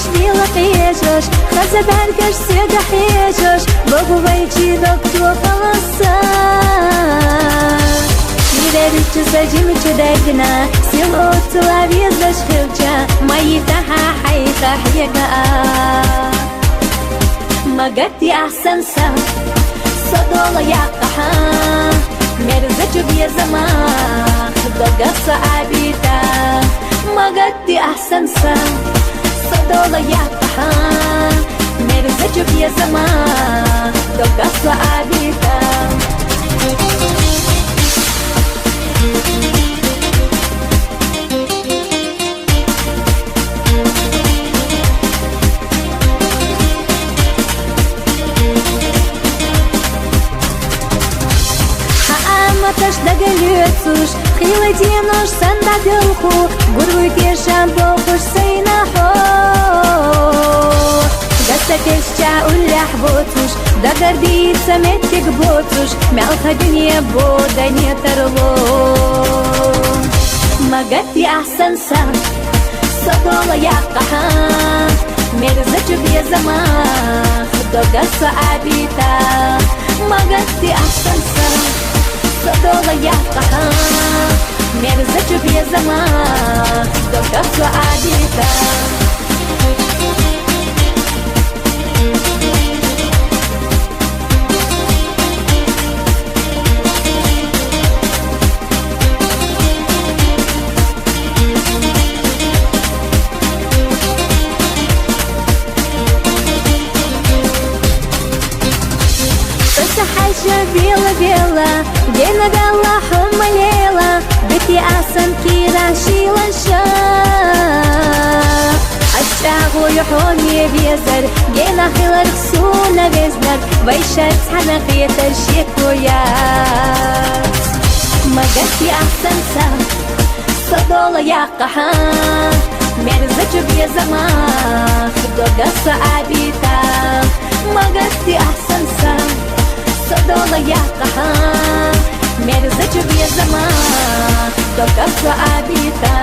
śmila pieszesz, chce berkasz się gapieszesz, Boguwej ci do kto pałasa. Nie wierzysz czy zadzimy czy degna, Силу целове зашхилча, Мои таха хайта хьяга. Магати أحسن سا, صدولا يا قحا, مرزج بيا زمان, ضغط عبيتا. Magati أحسن سا, صدولا يا قحا, مرزج بيا زمان, ضغط عبيتا. Też dagaliucusz, chwilę dzienosz sen na bielchu, gurwuj kieszam pochusz sej na ho. Gastakeścia ulях bocusz, da гордится метик bocusz, мялха дунья бода не тарло. Magati أحسن سام, صدولا يا قحا, مرزج بيا زمان, ضغط عبيتا. Magati أحسن سام, صدولا يا قحا, مرزج بيا زمان, ضغط عبيتا. حاجة بيلا بيلا جينا بيلا حمى ليلة بيتي أحسن كيرا شيلا شا أشتاغو يحوني بيزر جينا خيلا رخصونا بيزنر ويشات حنا خيتر شيكويات مغتي أحسن سا صدولا يا قحا مرزج بيا زمان ضغط عبيتا مغتي أحسن سا صدولا يا قحا مرزج بيا زمان ضغط عبيتا